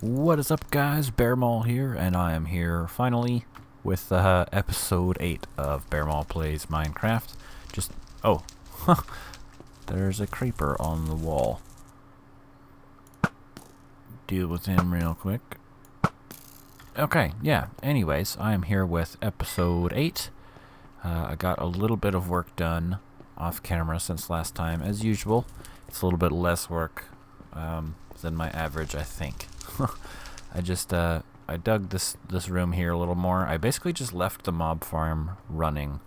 What is up, guys? Bearmaul here, and I am here finally with episode 8 of Bearmaul Plays Minecraft. Oh, there's a creeper on the wall. Deal with him real quick. Okay, yeah, anyways, I am here with episode 8. I got a little bit of work done off camera since last time, as usual. It's a little bit less work than my average, I think. I dug this room here a little more. I basically just left the mob farm running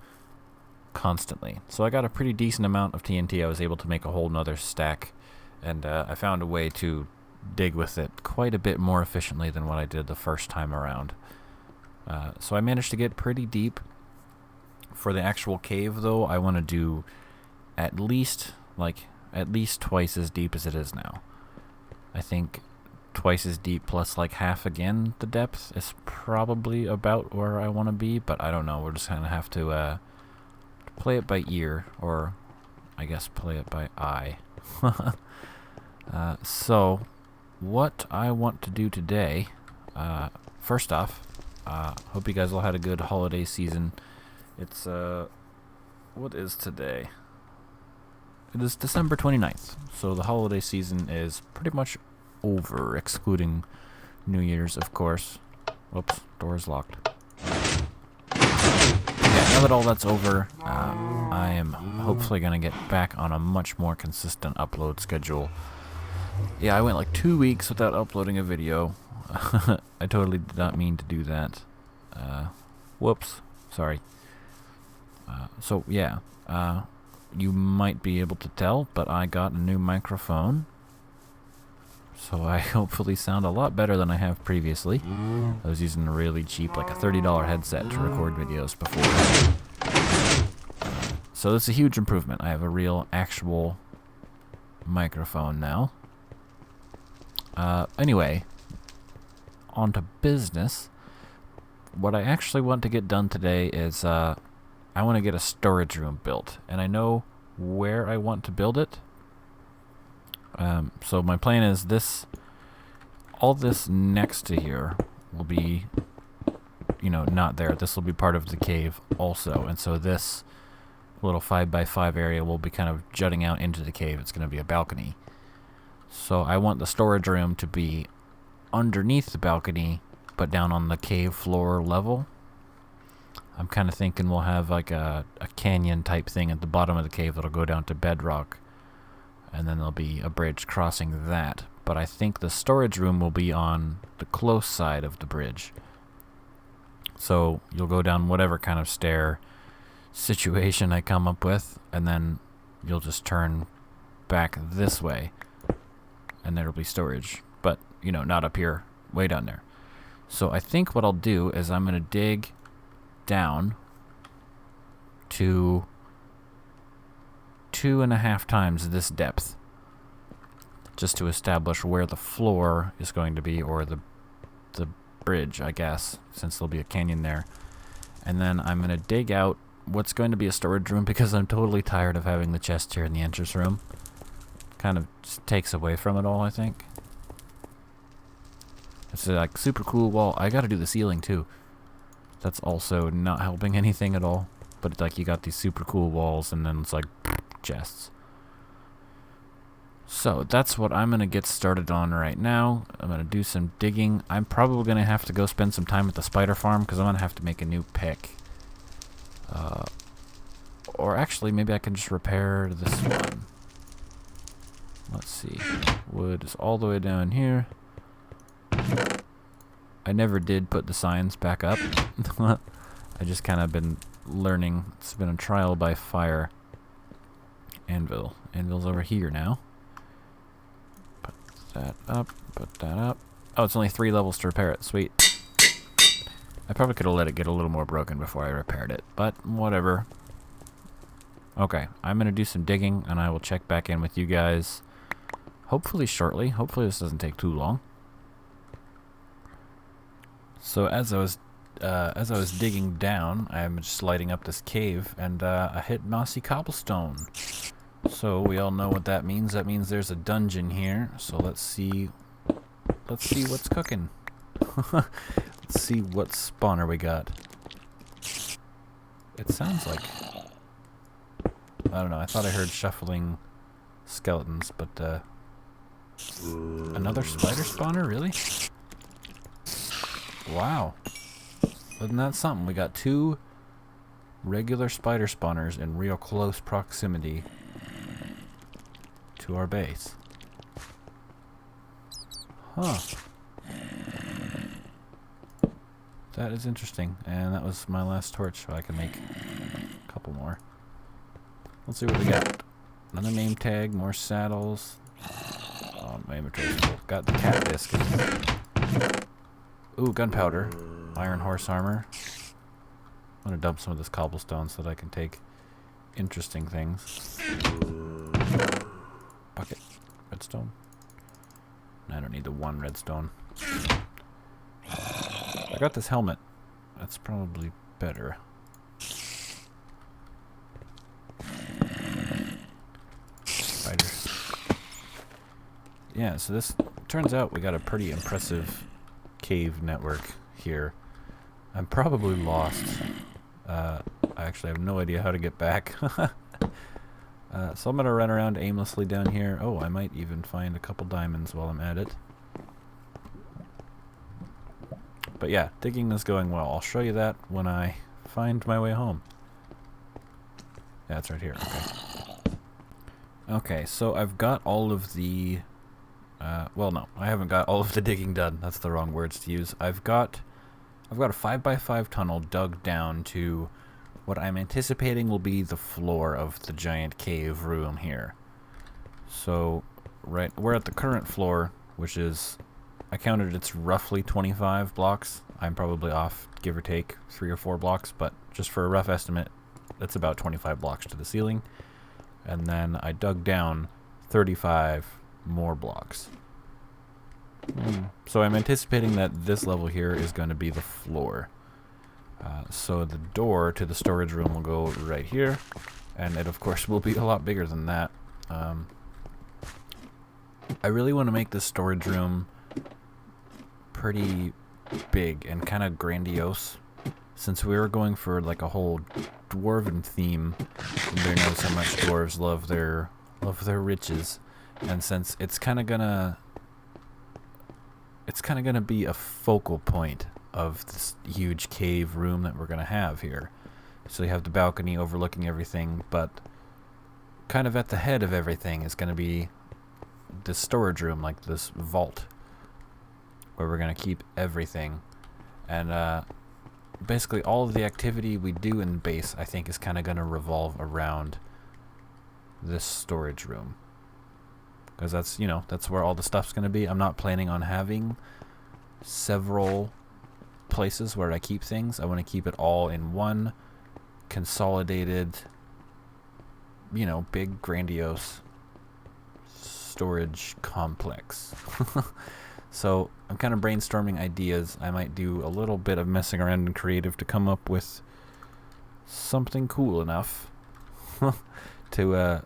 constantly. So I got a pretty decent amount of TNT. I was able to make a whole nother stack, and I found a way to dig with it quite a bit more efficiently than what I did the first time around. So I managed to get pretty deep. For the actual cave, though, I want to do at least twice as deep as it is now. I think twice as deep plus like half again the depth is probably about where I want to be, but I don't know. We're just gonna have to play it by ear, or I guess play it by eye. So what I want to do today, first off, hope you guys all had a good holiday season. It's what is today? It is December 29th, so the holiday season is pretty much over, excluding New Year's, of course. Whoops, door's locked. Yeah, now that all that's over, I am hopefully going to get back on a much more consistent upload schedule. Yeah, I went like 2 weeks without uploading a video. I totally did not mean to do that. Whoops, sorry. So, yeah, you might be able to tell, but I got a new microphone. So I hopefully sound a lot better than I have previously. I was using a really cheap, like a $30 headset to record videos before. So this is a huge improvement. I have a real, actual microphone now. Anyway, on to business. What I actually want to get done today is I want to get a storage room built. And I know where I want to build it. So my plan is all this next to here will be, not there. This will be part of the cave also. And so this little 5x5 area will be kind of jutting out into the cave. It's going to be a balcony. So I want the storage room to be underneath the balcony, but down on the cave floor level. I'm kind of thinking we'll have like a canyon type thing at the bottom of the cave that'll go down to bedrock. And then there'll be a bridge crossing that. But I think the storage room will be on the close side of the bridge. So you'll go down whatever kind of stair situation I come up with, and then you'll just turn back this way, and there'll be storage. But, not up here, way down there. So I think what I'll do is I'm going to dig down to 2.5 times this depth, just to establish where the floor is going to be, or the bridge, I guess, since there'll be a canyon there. And then I'm going to dig out what's going to be a storage room, because I'm totally tired of having the chest here in the entrance room. Kind of just takes away from it all, I think. It's like super cool wall. I got to do the ceiling too. That's also not helping anything at all. But it's like you got these super cool walls, and then it's like chests. So that's what I'm going to get started on right now. I'm going to do some digging. I'm probably going to have to go spend some time at the spider farm, because I'm going to have to make a new pick. Or actually, maybe I can just repair this one. Let's see. Wood is all the way down here. I never did put the signs back up. I just kind of been learning. It's been a trial by fire. Anvil. Anvil's over here now. Put that up. Put that up. Oh, it's only 3 levels to repair it. Sweet. I probably could have let it get a little more broken before I repaired it, but whatever. Okay, I'm going to do some digging, and I will check back in with you guys hopefully shortly. Hopefully this doesn't take too long. So as I was digging down, I'm just lighting up this cave, and I hit mossy cobblestone. So we all know what that means. That means there's a dungeon here. So let's see let's see what's cooking. Let's see what spawner we got. It sounds like... I don't know, I thought I heard shuffling skeletons, but another spider spawner, really? Wow. Isn't that something? We got 2 regular spider spawners in real close proximity to our base. Huh. That is interesting. And that was my last torch, so I can make a couple more. Let's see what we got. Another name tag, more saddles. Oh, my inventory's full. Got the cat disc. Ooh, gunpowder. Iron horse armor. I'm gonna dump some of this cobblestone so that I can take interesting things. Bucket. Redstone. I don't need the 1 redstone. I got this helmet. That's probably better. Spiders. Yeah, so this turns out we got a pretty impressive cave network here. I'm probably lost. I actually have no idea how to get back. So I'm going to run around aimlessly down here. Oh, I might even find a couple diamonds while I'm at it. But yeah, digging is going well. I'll show you that when I find my way home. Yeah, it's right here. Okay. Okay, so I've got all of the... well, no, I haven't got all of the digging done. That's the wrong words to use. I've got a 5x5 tunnel dug down to what I'm anticipating will be the floor of the giant cave room here. So, right, we're at the current floor, which is, I counted it's roughly 25 blocks. I'm probably off, give or take 3 or 4 blocks, but just for a rough estimate, that's about 25 blocks to the ceiling. And then I dug down 35 more blocks. So I'm anticipating that this level here is going to be the floor. So the door to the storage room will go right here, and it of course will be a lot bigger than that. I really want to make this storage room pretty big and kind of grandiose, since we were going for like a whole dwarven theme. Everybody knows how much dwarves love their riches, and since it's kind of gonna be a focal point of this huge cave room that we're gonna have here. So you have the balcony overlooking everything, but kind of at the head of everything is gonna be this storage room, like this vault, where we're gonna keep everything. And basically all of the activity we do in base, I think, is kind of gonna revolve around this storage room, because that's, you know, that's where all the stuff's gonna be. I'm not planning on having several places where I keep things. I want to keep it all in one consolidated, you know, big grandiose storage complex. So I'm kind of brainstorming ideas. I might do a little bit of messing around in creative to come up with something cool enough to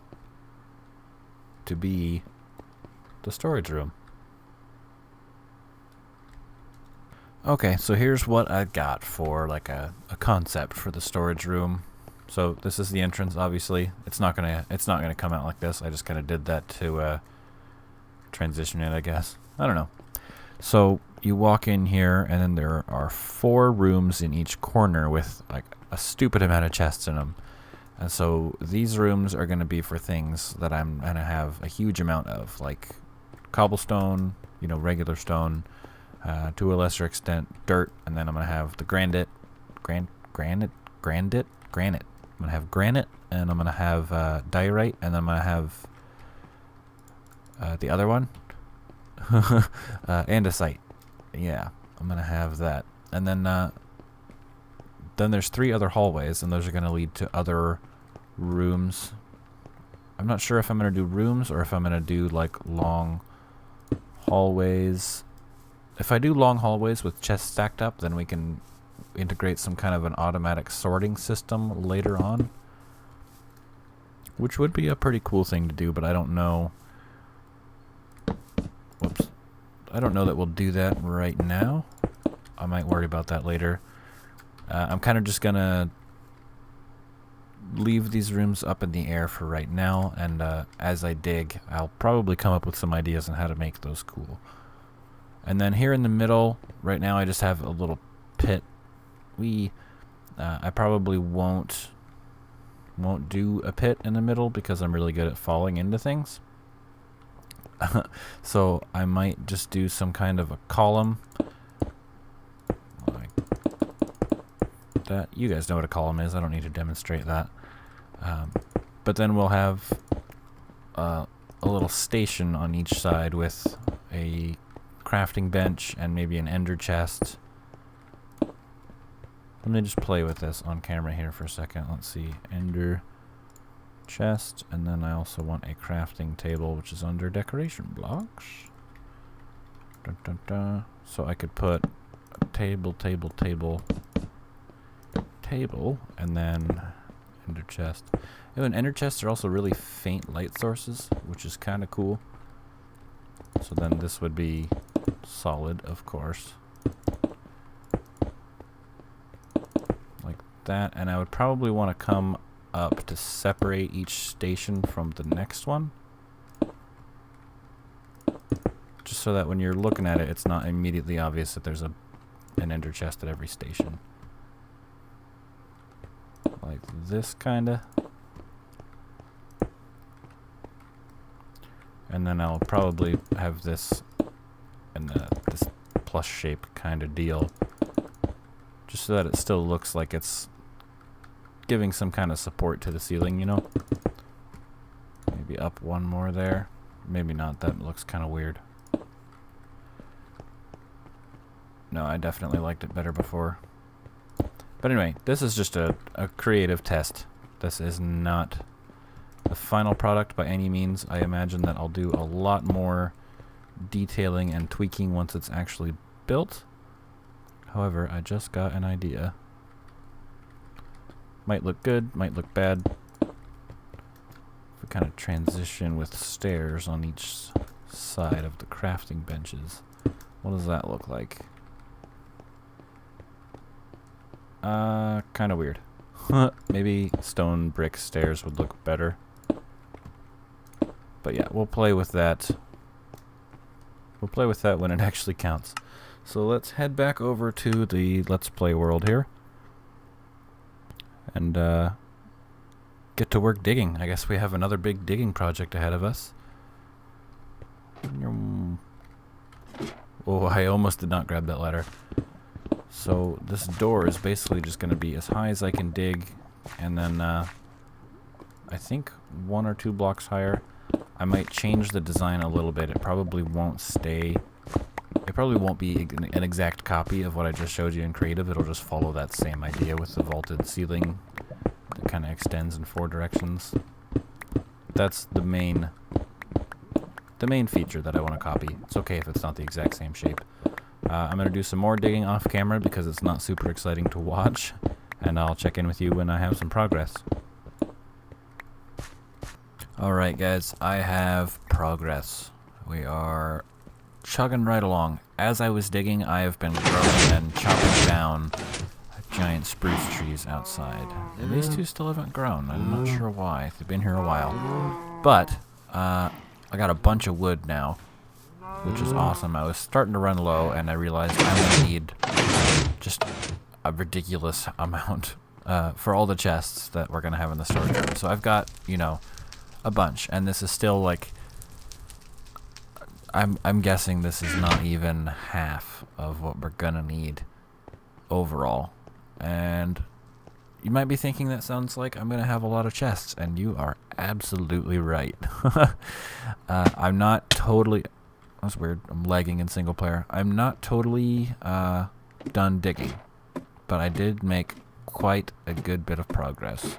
be the storage room. Okay, so here's what I got for like a concept for the storage room. So this is the entrance. Obviously, it's not gonna come out like this. I just kind of did that to transition it, I guess. I don't know. So you walk in here, and then there are 4 rooms in each corner with like a stupid amount of chests in them. And so these rooms are going to be for things that I'm going to have a huge amount of, like cobblestone, you know, regular stone, to a lesser extent dirt, and then I'm going to have the granite. I'm going to have granite, and I'm going to have diorite, and then I'm going to have the other one, andesite. Yeah, I'm going to have that. And then there's 3 other hallways, and those are going to lead to other rooms. I'm not sure if I'm going to do rooms or if I'm going to do like long hallways. If I do long hallways with chests stacked up, then we can integrate some kind of an automatic sorting system later on, which would be a pretty cool thing to do, but I don't know. Whoops. I don't know that we'll do that right now. I might worry about that later. I'm kind of just gonna leave these rooms up in the air for right now, and as I dig, I'll probably come up with some ideas on how to make those cool. And then here in the middle, right now I just have a little pit. I probably won't do a pit in the middle because I'm really good at falling into things. So I might just do some kind of a column like that. You guys know what a column is. I don't need to demonstrate that. But then we'll have a little station on each side with a crafting bench and maybe an ender chest. Let me just play with this on camera here for a second. Let's see, ender chest, and then I also want a crafting table, which is under decoration blocks. Dun, dun, dun. So I could put a table, and then ender chest. Oh, and ender chests are also really faint light sources, which is kind of cool. So then this would be solid, of course. Like that, and I would probably want to come up to separate each station from the next one. Just so that when you're looking at it, it's not immediately obvious that there's an ender chest at every station. Like this, kinda. And then I'll probably have this in this plus shape kind of deal, just so that it still looks like it's giving some kind of support to the ceiling, you know? Maybe up one more there. Maybe not. That looks kind of weird. No, I definitely liked it better before. But anyway, this is just a creative test. This is not the final product by any means. I imagine that I'll do a lot more detailing and tweaking once it's actually built. However, I just got an idea. Might look good, might look bad. If we kind of transition with stairs on each side of the crafting benches, what does that look like? Kind of weird. Maybe stone brick stairs would look better. But yeah, we'll play with that. We'll play with that when it actually counts. So let's head back over to the Let's Play world here. And get to work digging. I guess we have another big digging project ahead of us. Oh, I almost did not grab that ladder. So this door is basically just going to be as high as I can dig, and then I think 1 or 2 blocks higher. I might change the design a little bit. It probably won't stay. It probably won't be an exact copy of what I just showed you in creative. It'll just follow that same idea with the vaulted ceiling that kind of extends in 4 directions. That's the main feature that I want to copy. It's okay if it's not the exact same shape. I'm going to do some more digging off camera because it's not super exciting to watch, and I'll check in with you when I have some progress. Alright guys, I have progress. We are chugging right along. As I was digging, I have been growing and chopping down giant spruce trees outside. And these two still haven't grown. I'm not sure why. They've been here a while. But, I got a bunch of wood now, which is awesome. I was starting to run low, and I realized I'm going to need just a ridiculous amount for all the chests that we're going to have in the storage room. So I've got, you know, a bunch, and this is still like, I'm guessing this is not even half of what we're going to need overall. And you might be thinking that sounds like I'm going to have a lot of chests, and you are absolutely right. I'm not totally... That's weird. I'm lagging in single player. I'm not totally done digging, but I did make quite a good bit of progress.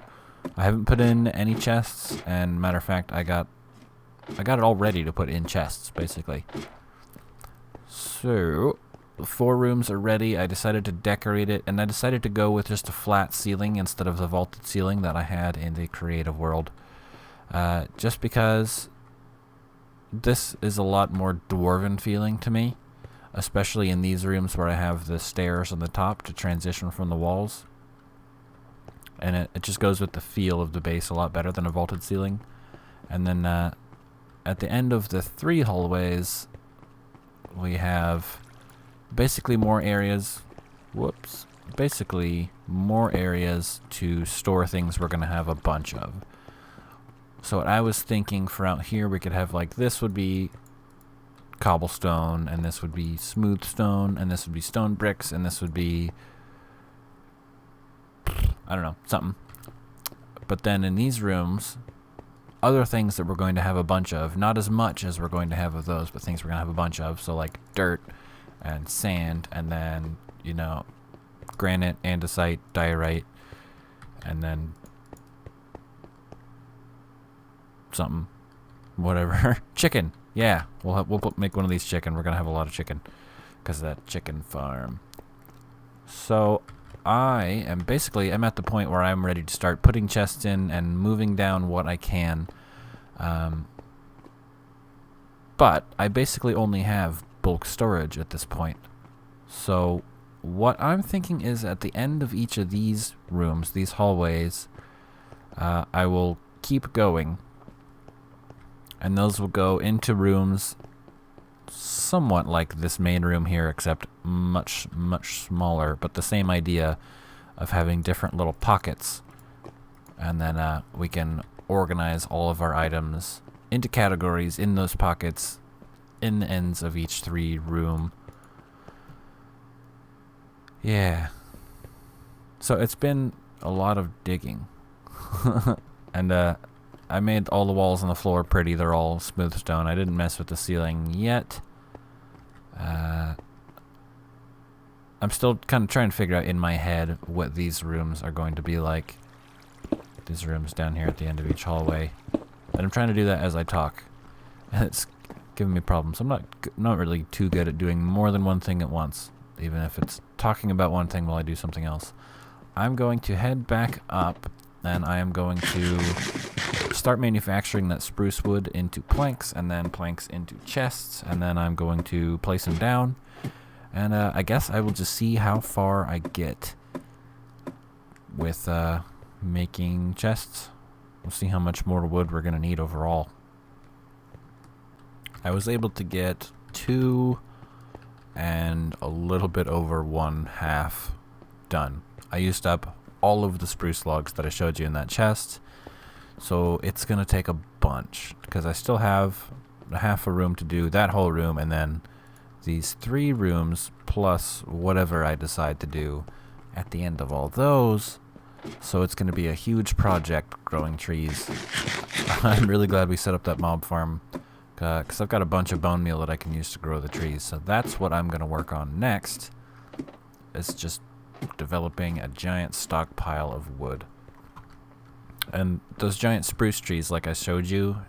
I haven't put in any chests, and matter of fact, I got it all ready to put in chests, basically. So, the 4 rooms are ready. I decided to decorate it, and I decided to go with just a flat ceiling instead of the vaulted ceiling that I had in the creative world. Just because this is a lot more dwarven feeling to me. especially in these rooms where I have the stairs on the top to transition from the walls. And it just goes with the feel of the base a lot better than a vaulted ceiling. And then at the end of the 3 hallways, we have basically more areas. Whoops. Basically more areas to store things we're going to have a bunch of. So what I was thinking for out here, we could have like, this would be cobblestone, and this would be smooth stone, and this would be stone bricks, and this would be, I don't know, something. But then in these rooms, other things that we're going to have a bunch of, not as much as we're going to have of those, but things we're going to have a bunch of. So like dirt and sand, and then, you know, granite, andesite, diorite, and then something, whatever. Chicken. Yeah, we'll make one of these chicken. We're gonna have a lot of chicken because of that chicken farm. So I'm at the point where I'm ready to start putting chests in and moving down what I can. But I basically only have bulk storage at this point. So what I'm thinking is, at the end of each of these rooms, these hallways, I will keep going. And those will go into rooms somewhat like this main room here, except much, much smaller, but the same idea of having different little pockets. And then we can organize all of our items into categories in those pockets in the ends of each 3 room. Yeah. So it's been a lot of digging. And I made all the walls on the floor pretty. They're all smooth stone. I didn't mess with the ceiling yet. I'm still kind of trying to figure out in my head what these rooms are going to be like. These rooms down here at the end of each hallway. And I'm trying to do that as I talk. And it's giving me problems. I'm not really too good at doing more than one thing at once, even if it's talking about one thing while I do something else. I'm going to head back up, and I am going to start manufacturing that spruce wood into planks, and then planks into chests, and then I'm going to place them down, and I guess I will just see how far I get with making chests. We'll see how much more wood we're going to need overall. I was able to get 2 and a little bit over 1/2 done. I used up all of the spruce logs that I showed you in that chest, so it's going to take a bunch, because I still have half a room to do that whole room, and then these 3 rooms plus whatever I decide to do at the end of all those. So it's going to be a huge project growing trees. I'm really glad we set up that mob farm, because I've got a bunch of bone meal that I can use to grow the trees. So that's what I'm going to work on next, is just developing a giant stockpile of wood. And those giant spruce trees, like I showed you,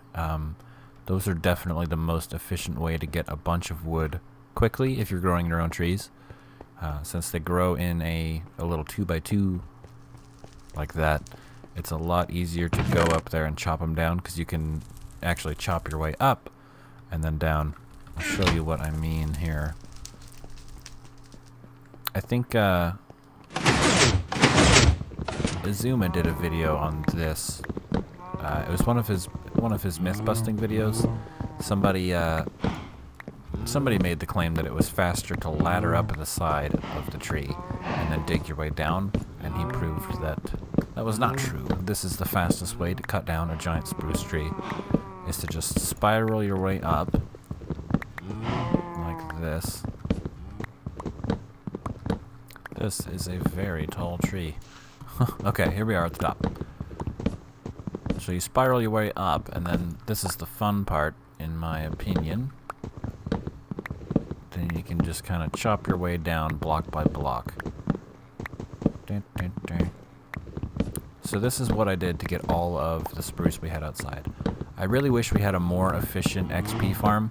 those are definitely the most efficient way to get a bunch of wood quickly if you're growing your own trees. Since they grow in a little 2x2 like that, it's a lot easier to go up there and chop them down, because you can actually chop your way up and then down. I'll show you what I mean here. I think Izuma did a video on this. It was one of his myth busting videos. Somebody made the claim that it was faster to ladder up the side of the tree and then dig your way down, and he proved that that was not true. This is the fastest way to cut down a giant spruce tree, is to just spiral your way up like this. This is a very tall tree. Okay, here we are at the top. So you spiral your way up, and then this is the fun part, in my opinion. Then you can just kind of chop your way down block by block. So this is what I did to get all of the spruce we had outside. I really wish we had a more efficient XP farm,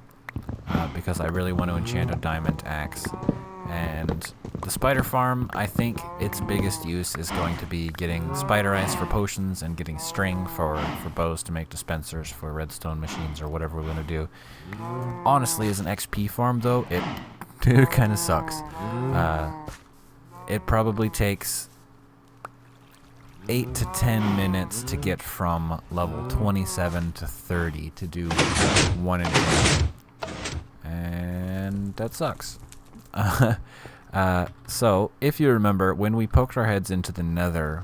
because I really want to enchant a diamond axe. And the spider farm, I think its biggest use is going to be getting spider ice for potions and getting string for bows to make dispensers for redstone machines or whatever we want to do. Honestly, as an XP farm, though, it It kind of sucks. It probably takes 8 to 10 minutes to get from level 27 to 30 to do one enchantment. And that sucks. So, if you remember, when we poked our heads into the nether,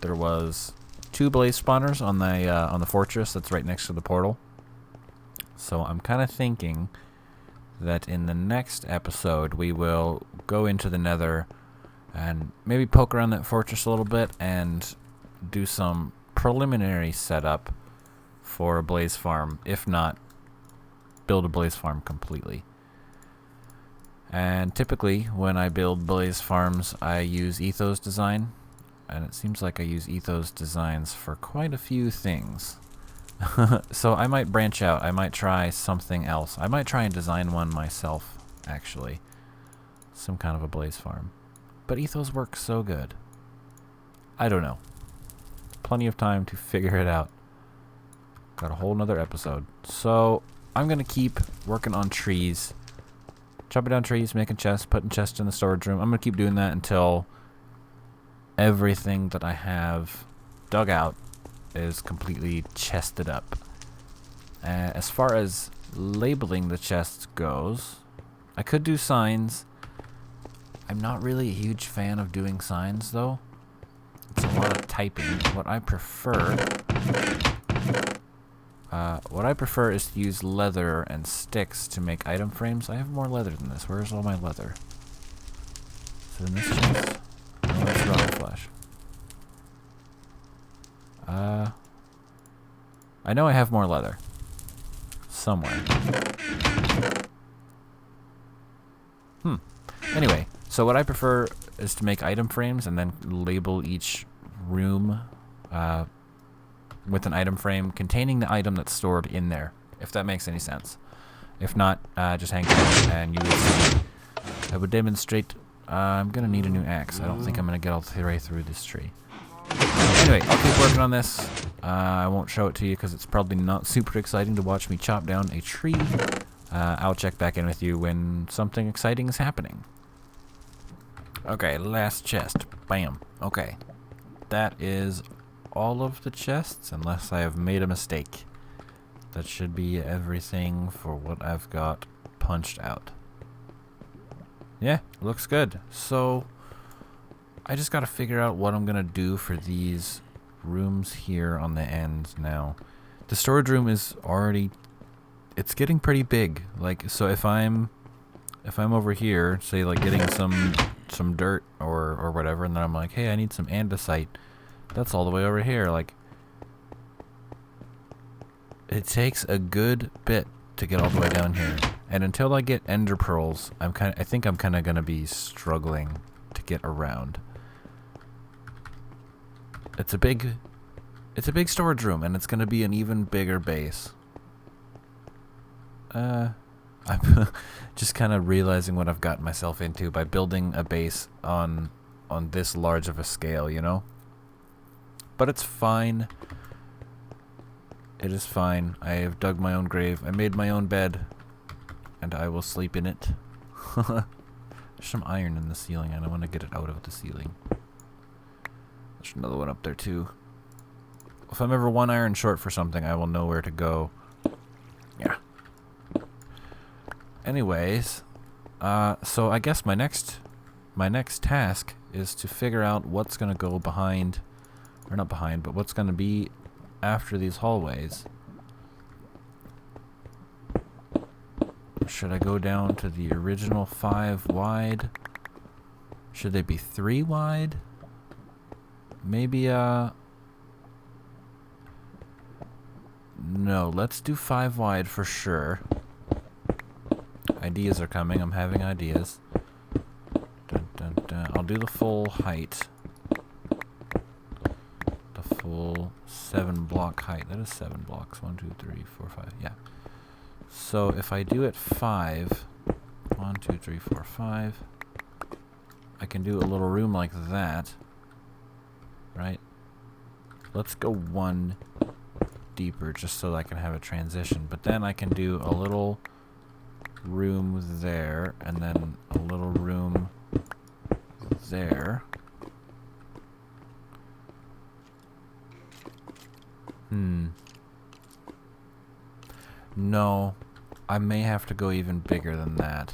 there was 2 blaze spawners on the fortress that's right next to the portal. So I'm kind of thinking that in the next episode we will go into the nether and maybe poke around that fortress a little bit and do some preliminary setup for a blaze farm. If not, build a blaze farm completely. And typically when I build blaze farms I use Ethos design, and it seems like I use Ethos designs for quite a few things. So I might branch out. I might try something else. I might try and design one myself, actually. Some kind of a blaze farm. But Ethos works so good. I don't know. Plenty of time to figure it out. Got a whole nother episode. So I'm going to keep working on trees. Chopping down trees, making chests, putting chests in the storage room. I'm going to keep doing that until everything that I have dug out is completely chested up. As far as labeling the chests goes, I could do signs. I'm not really a huge fan of doing signs though. It's a lot of typing. What I prefer is to use leather and sticks to make item frames. I have more leather than this. Where's all my leather? Is it in this chest? No, that's rotten flesh. I know I have more leather. Somewhere. Anyway, so what I prefer is to make item frames and then label each room with an item frame containing the item that's stored in there, if that makes any sense. If not, just hang tight and you will see. I would demonstrate. I'm going to need a new axe. I don't think I'm going to get all the way through this tree. Anyway, I'll keep working on this. I won't show it to you because it's probably not super exciting to watch me chop down a tree. I'll check back in with you when something exciting is happening. Okay, last chest. Bam. Okay. That is all of the chests, unless I have made a mistake. That should be everything for what I've got punched out. Yeah, looks good. So I just gotta figure out what I'm gonna do for these rooms here on the ends now. The storage room is already, it's getting pretty big. Like, so if I'm over here, say like getting some dirt or whatever, and then I'm like, hey, I need some andesite. That's all the way over here. Like, it takes a good bit to get all the way down here. And until I get ender pearls, I think I'm kind of gonna be struggling to get around. It's a big storage room, and it's gonna be an even bigger base. I'm just kind of realizing what I've gotten myself into by building a base on this large of a scale, you know? But it's fine. It is fine. I have dug my own grave. I made my own bed, and I will sleep in it. There's some iron in the ceiling, and I want to get it out of the ceiling. There's another one up there, too. If I'm ever one iron short for something, I will know where to go. Yeah. Anyways, so I guess my next task is to figure out what's going to go behind, or not behind, but what's going to be after these hallways. Should I go down to the original 5 wide? Should they be 3 wide? Maybe, no, let's do 5 wide for sure. Ideas are coming. I'm having ideas. Dun, dun, dun. I'll do the full height. The full 7 block height. That is 7 blocks. 1, 2, 3, 4, 5. Yeah. So if I do it 5, 1, 2, 3, 4, 5, I can do a little room like that. Right? Let's go 1 deeper just so I can have a transition. But then I can do a little room there, and then a little room there. No, I may have to go even bigger than that.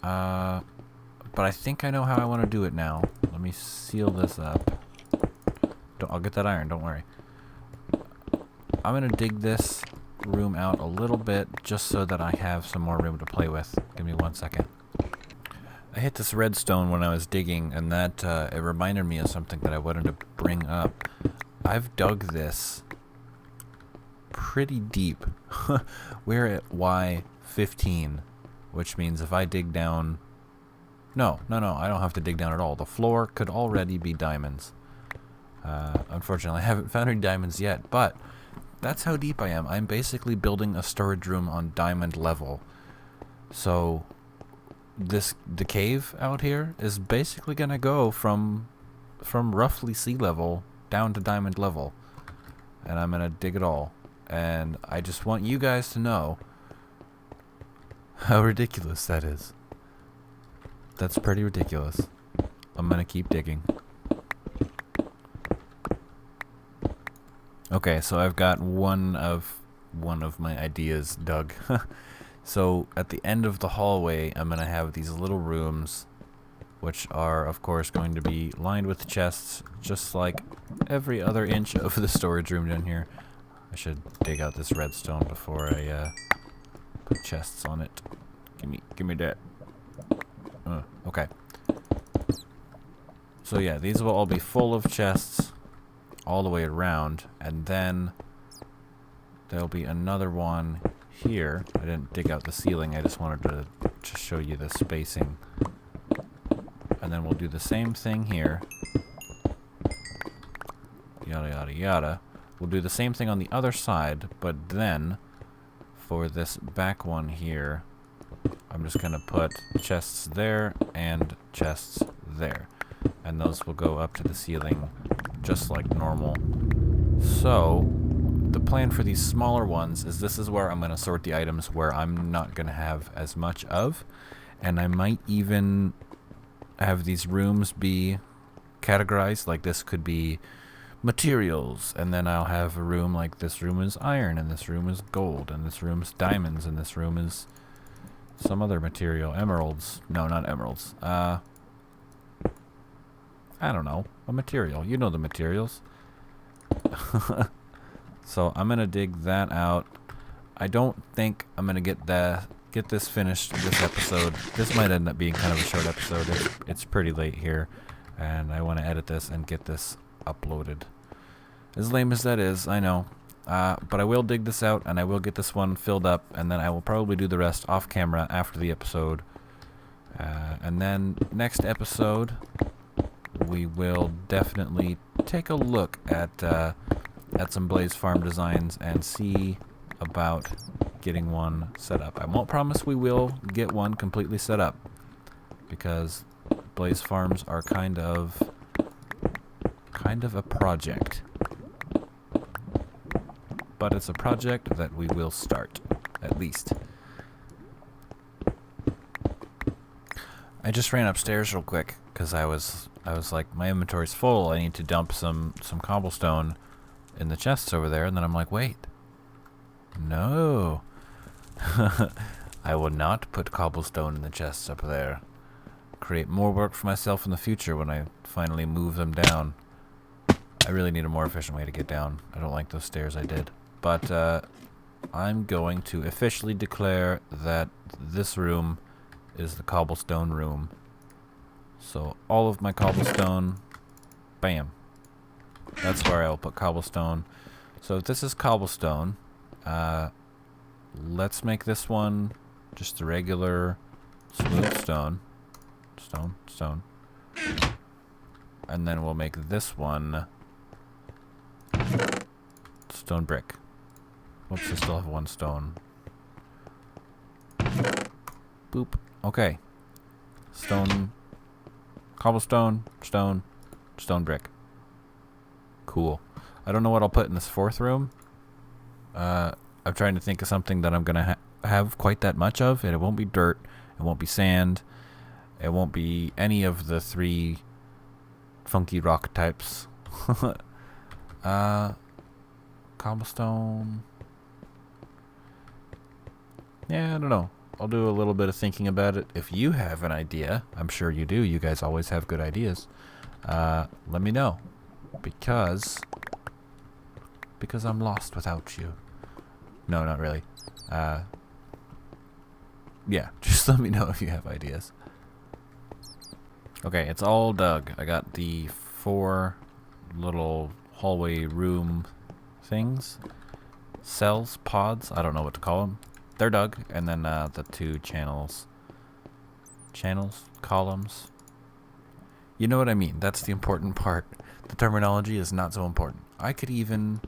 But I think I know how I want to do it now. Let me seal this up. I'll get that iron, don't worry. I'm going to dig this room out a little bit just so that I have some more room to play with. Give me 1 second. I hit this redstone when I was digging, and that it reminded me of something that I wanted to bring up. I've dug this pretty deep. We're at Y15, which means if I dig down... No, I don't have to dig down at all. The floor could already be diamonds. Unfortunately, I haven't found any diamonds yet, but that's how deep I am. I'm basically building a storage room on diamond level. So the cave out here is basically gonna go from roughly sea level down to diamond level, and I'm gonna dig it all. And I just want you guys to know how ridiculous that is. That's pretty ridiculous. I'm gonna keep digging. Okay, so I've got one of my ideas dug. So at the end of the hallway, I'm gonna have these little rooms, which are of course going to be lined with chests, just like every other inch of the storage room down here. I should dig out this redstone before I put chests on it. Give me that. Okay. So yeah, these will all be full of chests all the way around, and then there'll be another one here. I didn't dig out the ceiling, I just wanted to show you the spacing. And then we'll do the same thing here. Yada yada yada. We'll do the same thing on the other side, but then for this back one here, I'm just gonna put chests there and chests there. And those will go up to the ceiling just like normal. So the plan for these smaller ones is this is where I'm going to sort the items where I'm not going to have as much of, and I might even have these rooms be categorized. Like this could be materials, and then I'll have a room like this room is iron, and this room is gold, and this room is diamonds, and this room is some other material, emeralds. No, not emeralds. I don't know, a material. You know the materials. So I'm gonna dig that out. I don't think I'm gonna get this finished this episode. This might end up being kind of a short episode. It's pretty late here, and I want to edit this and get this uploaded. As lame as that is, I know. But I will dig this out, and I will get this one filled up, and then I will probably do the rest off camera after the episode. And then next episode, we will definitely take a look at some Blaze Farm designs and see about getting one set up. I won't promise we will get one completely set up, because Blaze Farms are kind of a project. But it's a project that we will start, at least. I just ran upstairs real quick because I was like, my inventory's full. I need to dump some cobblestone in the chests over there, and then I'm like, wait, no, I will not put cobblestone in the chests up there. Create more work for myself in the future when I finally move them down. I really need a more efficient way to get down. I don't like those stairs I did. But I'm going to officially declare that this room is the cobblestone room. So all of my cobblestone, bam. That's where I'll put cobblestone. So if this is cobblestone, let's make this one just the regular smooth stone. Stone. And then we'll make this one stone brick. Whoops, I still have one stone. Boop. Okay. Stone, cobblestone, stone brick. Cool. I don't know what I'll put in this fourth room. I I'm trying to think of something that I'm going to have quite that much of, and it won't be dirt, it won't be sand, it won't be any of the 3 funky rock types. Cobblestone. Yeah, I don't know. I'll do a little bit of thinking about it. If you have an idea, I'm sure you do. You guys always have good ideas. Let me know. Because I'm lost without you. No, not really. Yeah, just let me know if you have ideas. Okay, it's all dug. I got the 4 little hallway room things. Cells, pods, I don't know what to call them. They're dug. And then the 2 channels. Columns. You know what I mean. That's the important part. The terminology is not so important. I could even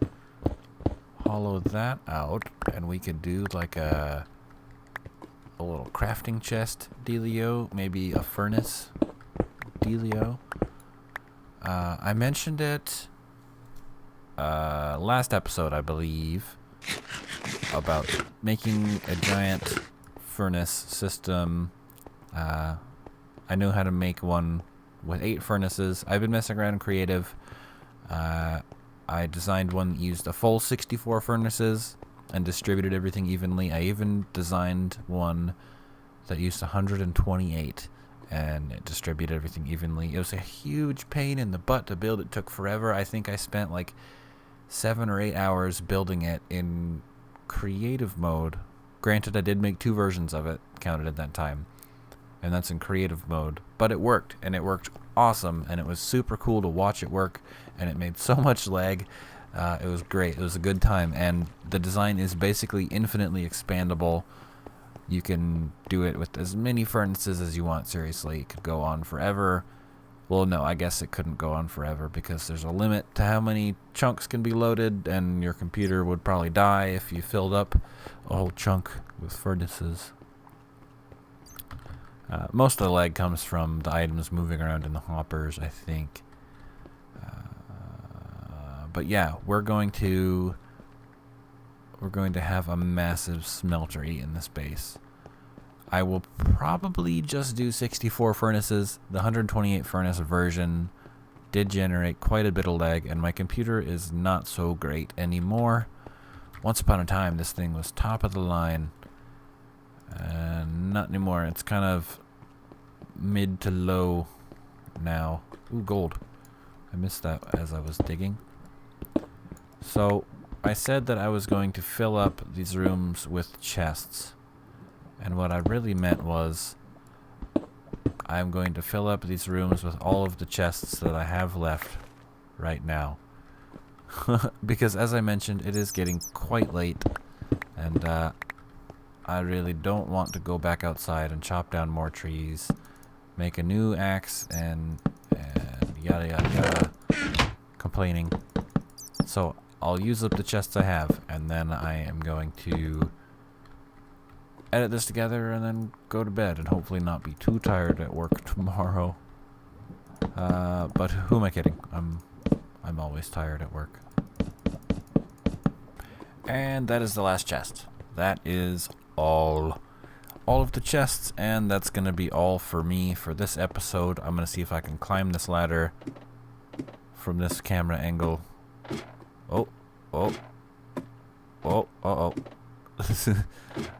hollow that out, and we could do like a little crafting chest dealio, maybe a furnace dealio. I mentioned it last episode, I believe, about making a giant furnace system. I know how to make one with 8 furnaces. I've been messing around in creative. I designed one that used a full 64 furnaces and distributed everything evenly. I even designed one that used 128 and it distributed everything evenly. It was a huge pain in the butt to build. It took forever. I think I spent like 7 or 8 hours building it in creative mode. Granted, I did make 2 versions of it, counted at that time. And that's in creative mode. But it worked, and it worked awesome, and it was super cool to watch it work, and it made so much lag. It was great. It was a good time, and the design is basically infinitely expandable. You can do it with as many furnaces as you want, seriously. It could go on forever. Well, no, I guess it couldn't go on forever because there's a limit to how many chunks can be loaded, and your computer would probably die if you filled up a whole chunk with furnaces. Most of the lag comes from the items moving around in the hoppers, I think. But yeah, we're going to have a massive smeltery in this base. I will probably just do 64 furnaces. The 128 furnace version did generate quite a bit of lag, and my computer is not so great anymore. Once upon a time, this thing was top of the line. Not anymore. It's kind of mid to low now. Ooh, gold. I missed that as I was digging. So, I said that I was going to fill up these rooms with chests. And what I really meant was, I'm going to fill up these rooms with all of the chests that I have left right now. Because as I mentioned, it is getting quite late. And I really don't want to go back outside and chop down more trees, make a new axe, and yada yada yada, complaining. So I'll use up the chests I have, and then I am going to edit this together and then go to bed and hopefully not be too tired at work tomorrow. But who am I kidding? I'm always tired at work. And that is the last chest. That is all of the chests, and that's gonna be all for me for this episode. I'm gonna see if I can climb this ladder from this camera angle. Oh.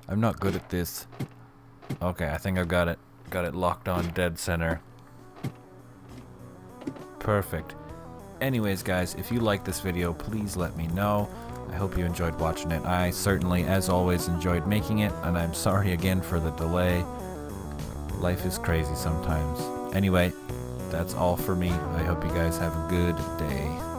I'm not good at this. Okay, I think I've got it. Got it locked on dead center. Perfect. Anyways, guys, if you like this video, please let me know. I hope you enjoyed watching it. I certainly, as always, enjoyed making it, and I'm sorry again for the delay. Life is crazy sometimes. Anyway, that's all for me. I hope you guys have a good day.